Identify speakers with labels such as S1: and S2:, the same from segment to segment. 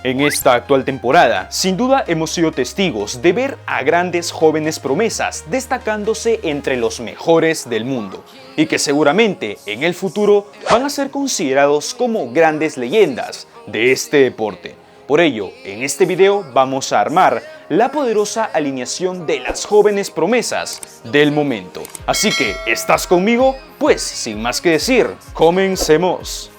S1: En esta actual temporada, sin duda hemos sido testigos de ver a grandes jóvenes promesas destacándose entre los mejores del mundo y que seguramente en el futuro van a ser considerados como grandes leyendas de este deporte. Por ello, en este video vamos a armar la poderosa alineación de las jóvenes promesas del momento. Así que, ¿estás conmigo? Pues, sin más que decir, comencemos.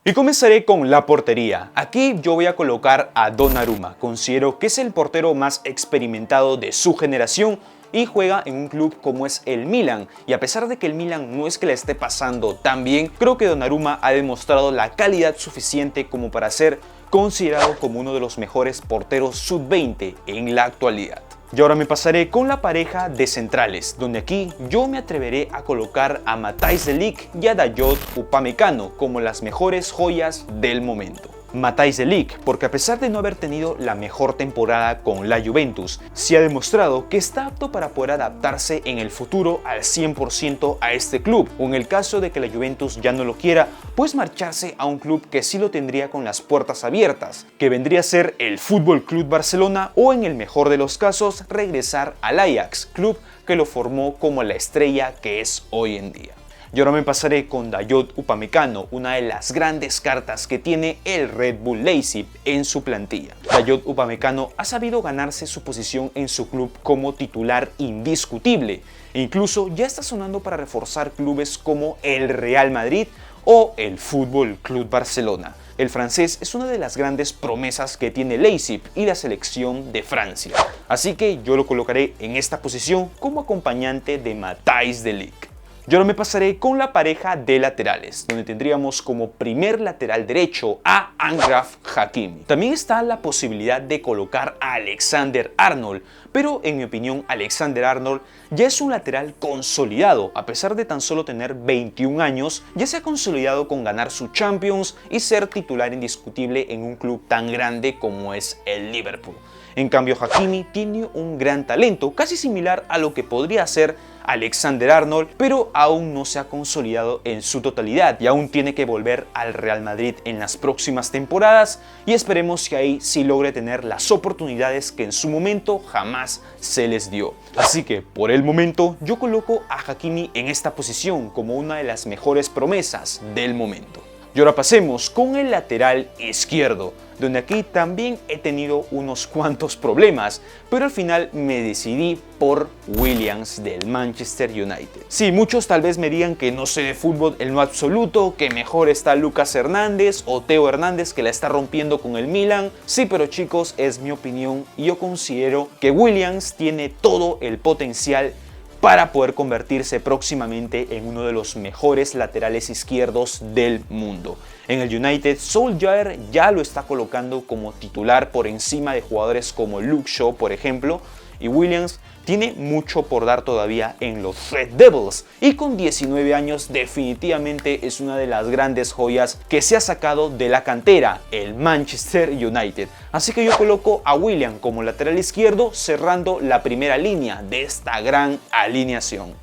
S1: Y comenzaré con la portería. Aquí yo voy a colocar a Donnarumma. Considero que es el portero más experimentado de su generación y juega en un club como es el Milan. Y a pesar de que el Milan no es que le esté pasando tan bien, creo que Donnarumma ha demostrado la calidad suficiente como para ser considerado como uno de los mejores porteros sub-20 en la actualidad. Y ahora me pasaré con la pareja de centrales, donde aquí yo me atreveré a colocar a Matthijs de Ligt y a Dayot Upamecano como las mejores joyas del momento. Matthijs de Ligt, porque a pesar de no haber tenido la mejor temporada con la Juventus, sí ha demostrado que está apto para poder adaptarse en el futuro al 100% a este club, o en el caso de que la Juventus ya no lo quiera, pues marcharse a un club que sí lo tendría con las puertas abiertas, que vendría a ser el Fútbol Club Barcelona, o en el mejor de los casos, regresar al Ajax, club que lo formó como la estrella que es hoy en día. Y ahora me pasaré con Dayot Upamecano, una de las grandes cartas que tiene el Red Bull Leipzig en su plantilla. Dayot Upamecano ha sabido ganarse su posición en su club como titular indiscutible e incluso ya está sonando para reforzar clubes como el Real Madrid o el Fútbol Club Barcelona. El francés es una de las grandes promesas que tiene Leipzig y la selección de Francia, así que yo lo colocaré en esta posición como acompañante de Matthijs de Ligt. Yo ahora me pasaré con la pareja de laterales, donde tendríamos como primer lateral derecho a Achraf Hakimi. También está la posibilidad de colocar a Alexander Arnold, pero en mi opinión Alexander Arnold ya es un lateral consolidado. A pesar de tan solo tener 21 años, ya se ha consolidado con ganar su Champions y ser titular indiscutible en un club tan grande como es el Liverpool. En cambio, Hakimi tiene un gran talento, casi similar a lo que podría ser Alexander Arnold, pero aún no se ha consolidado en su totalidad y aún tiene que volver al Real Madrid en las próximas temporadas y esperemos que ahí sí logre tener las oportunidades que en su momento jamás se les dio. Así que por el momento yo coloco a Hakimi en esta posición como una de las mejores promesas del momento. Y ahora pasemos con el lateral izquierdo, donde aquí también he tenido unos cuantos problemas, pero al final me decidí por Williams del Manchester United. Sí, muchos tal vez me digan que no sé de fútbol en lo absoluto, que mejor está Lucas Hernández o Theo Hernández que la está rompiendo con el Milan. Sí, pero chicos, es mi opinión y yo considero que Williams tiene todo el potencial para poder convertirse próximamente en uno de los mejores laterales izquierdos del mundo. En el United, Solskjaer ya lo está colocando como titular por encima de jugadores como Luke Shaw, por ejemplo, y Williams tiene mucho por dar todavía en los Red Devils y con 19 años definitivamente es una de las grandes joyas que se ha sacado de la cantera, el Manchester United. Así que yo coloco a William como lateral izquierdo cerrando la primera línea de esta gran alineación.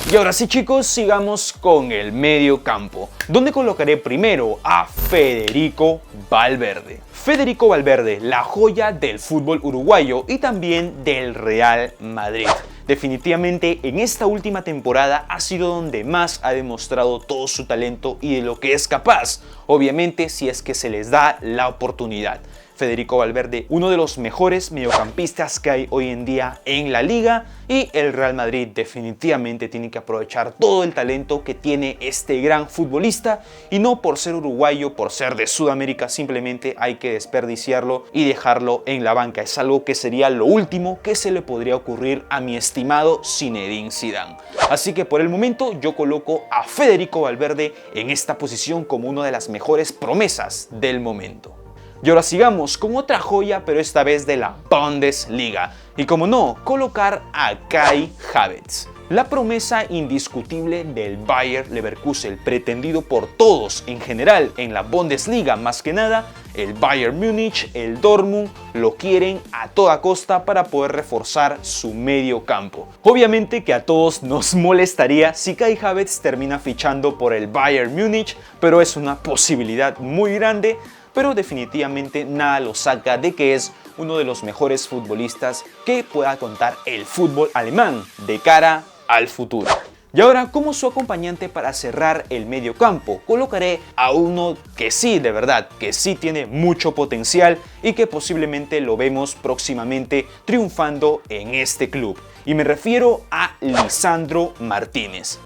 S1: Y ahora sí chicos, sigamos con el medio campo, donde colocaré primero a Federico Valverde. Federico Valverde, la joya del fútbol uruguayo y también del Real Madrid. Definitivamente en esta última temporada ha sido donde más ha demostrado todo su talento y de lo que es capaz, obviamente si es que se les da la oportunidad. Federico Valverde, uno de los mejores mediocampistas que hay hoy en día en la liga y el Real Madrid definitivamente tiene que aprovechar todo el talento que tiene este gran futbolista y no por ser uruguayo, por ser de Sudamérica, simplemente hay que desperdiciarlo y dejarlo en la banca. Es algo que sería lo último que se le podría ocurrir a mi estimado Zinedine Zidane. Así que por el momento yo coloco a Federico Valverde en esta posición como una de las mejores promesas del momento. Y ahora sigamos con otra joya, pero esta vez de la Bundesliga. Y como no, colocar a Kai Havertz. La promesa indiscutible del Bayer Leverkusen, pretendido por todos en general en la Bundesliga más que nada, el Bayern Múnich, el Dortmund lo quieren a toda costa para poder reforzar su medio campo. Obviamente que a todos nos molestaría si Kai Havertz termina fichando por el Bayern Múnich, pero es una posibilidad muy grande, pero definitivamente nada lo saca de que es uno de los mejores futbolistas que pueda contar el fútbol alemán de cara al futuro. Y ahora, como su acompañante para cerrar el medio campo, colocaré a uno que sí, de verdad, que sí tiene mucho potencial y que posiblemente lo vemos próximamente triunfando en este club. Y me refiero a Lisandro Martínez.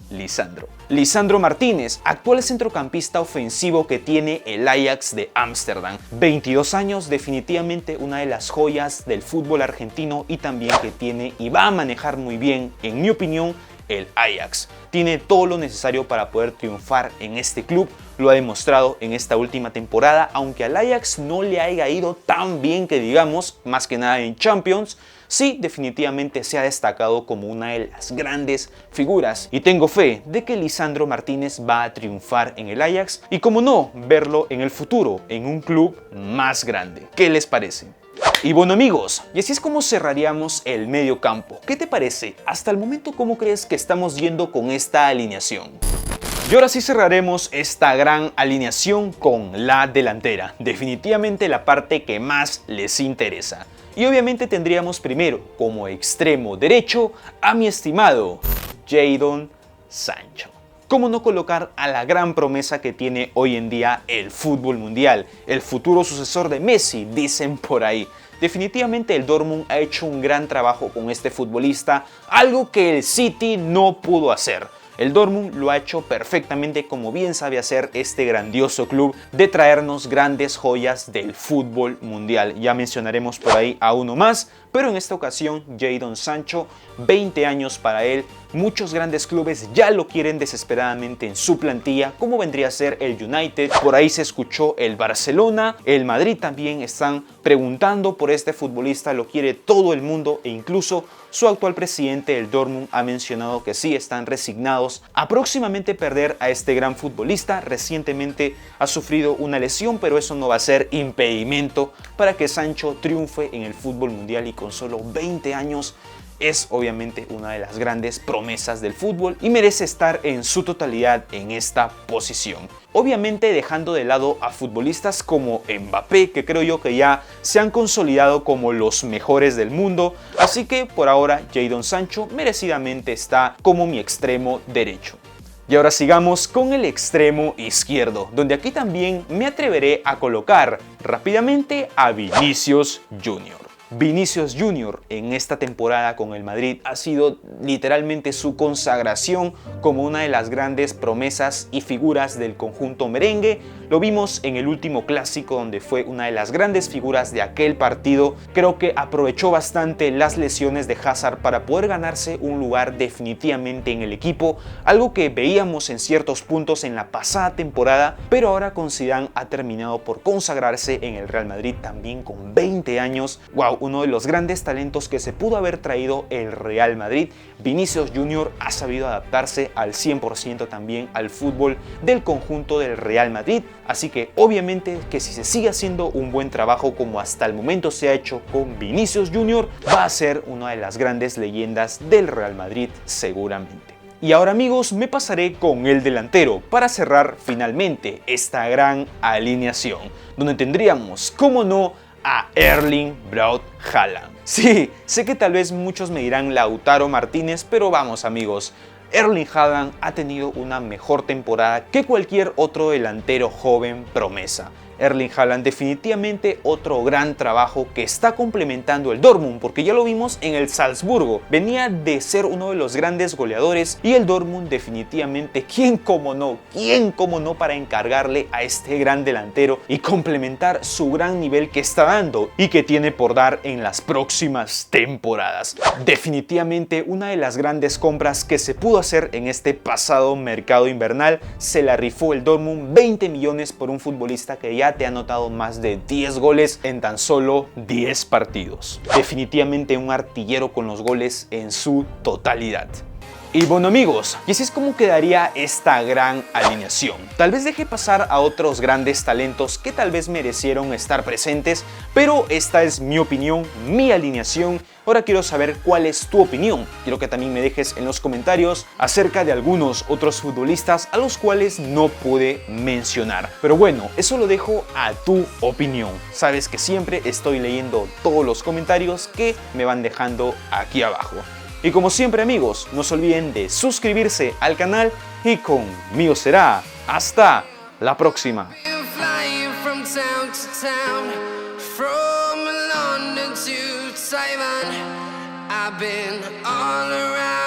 S1: Lisandro Martínez, actual centrocampista ofensivo que tiene el Ajax de Ámsterdam. 22 años, definitivamente una de las joyas del fútbol argentino y también que tiene y va a manejar muy bien, en mi opinión, el Ajax. Tiene todo lo necesario para poder triunfar en este club, lo ha demostrado en esta última temporada, aunque al Ajax no le haya ido tan bien que digamos, más que nada en Champions, sí definitivamente se ha destacado como una de las grandes figuras y tengo fe de que Lisandro Martínez va a triunfar en el Ajax y como no, verlo en el futuro en un club más grande. ¿Qué les parece? Y bueno amigos, y así es como cerraríamos el medio campo. ¿Qué te parece? Hasta el momento, ¿cómo crees que estamos yendo con esta alineación? Y ahora sí cerraremos esta gran alineación con la delantera. Definitivamente la parte que más les interesa. Y obviamente tendríamos primero como extremo derecho a mi estimado Jadon Sancho. ¿Cómo no colocar a la gran promesa que tiene hoy en día el fútbol mundial? El futuro sucesor de Messi, dicen por ahí. Definitivamente el Dortmund ha hecho un gran trabajo con este futbolista, algo que el City no pudo hacer. El Dortmund lo ha hecho perfectamente como bien sabe hacer este grandioso club de traernos grandes joyas del fútbol mundial. Ya mencionaremos por ahí a uno más, pero en esta ocasión Jadon Sancho, 20 años para él. Muchos grandes clubes ya lo quieren desesperadamente en su plantilla, como vendría a ser el United, por ahí se escuchó el Barcelona, el Madrid también están preguntando por este futbolista, lo quiere todo el mundo e incluso su actual presidente del Dortmund ha mencionado que sí están resignados a próximamente perder a este gran futbolista. Recientemente ha sufrido una lesión, pero eso no va a ser impedimento para que Sancho triunfe en el fútbol mundial y con solo 20 años es obviamente una de las grandes promesas del fútbol y merece estar en su totalidad en esta posición. Obviamente dejando de lado a futbolistas como Mbappé, que creo yo que ya se han consolidado como los mejores del mundo, así que por ahora Jadon Sancho merecidamente está como mi extremo derecho. Y ahora sigamos con el extremo izquierdo, donde aquí también me atreveré a colocar rápidamente a Vinicius Junior. Vinicius Junior en esta temporada con el Madrid ha sido literalmente su consagración como una de las grandes promesas y figuras del conjunto merengue. Lo vimos en el último clásico donde fue una de las grandes figuras de aquel partido. Creo que aprovechó bastante las lesiones de Hazard para poder ganarse un lugar definitivamente en el equipo, algo que veíamos en ciertos puntos en la pasada temporada, pero ahora con Zidane ha terminado por consagrarse en el Real Madrid también con 20 años. ¡Wow! Uno de los grandes talentos que se pudo haber traído el Real Madrid. Vinicius Junior ha sabido adaptarse al 100% también al fútbol del conjunto del Real Madrid, así que obviamente que si se sigue haciendo un buen trabajo como hasta el momento se ha hecho con Vinicius Junior, va a ser una de las grandes leyendas del Real Madrid seguramente. Y ahora amigos, me pasaré con el delantero para cerrar finalmente esta gran alineación, donde tendríamos, como no, a Erling Braut Haaland. Sí, sé que tal vez muchos me dirán Lautaro Martínez, pero vamos amigos, Erling Haaland ha tenido una mejor temporada que cualquier otro delantero joven promesa. Erling Haaland definitivamente otro gran trabajo que está complementando el Dortmund, porque ya lo vimos en el Salzburgo, venía de ser uno de los grandes goleadores y el Dortmund definitivamente, ¿quién como no para encargarle a este gran delantero y complementar su gran nivel que está dando y que tiene por dar en las próximas temporadas? Definitivamente una de las grandes compras que se pudo hacer en este pasado mercado invernal, se la rifó el Dortmund, 20 millones por un futbolista que ya te ha anotado más de 10 goles en tan solo 10 partidos. Definitivamente un artillero con los goles en su totalidad. Y bueno amigos, y así es como quedaría esta gran alineación. Tal vez deje pasar a otros grandes talentos que tal vez merecieron estar presentes, pero esta es mi opinión, mi alineación. Ahora quiero saber cuál es tu opinión. Quiero que también me dejes en los comentarios acerca de algunos otros futbolistas a los cuales no pude mencionar. Pero bueno, eso lo dejo a tu opinión. Sabes que siempre estoy leyendo todos los comentarios que me van dejando aquí abajo. Y como siempre amigos, no se olviden de suscribirse al canal y conmigo será hasta la próxima. I've been all around.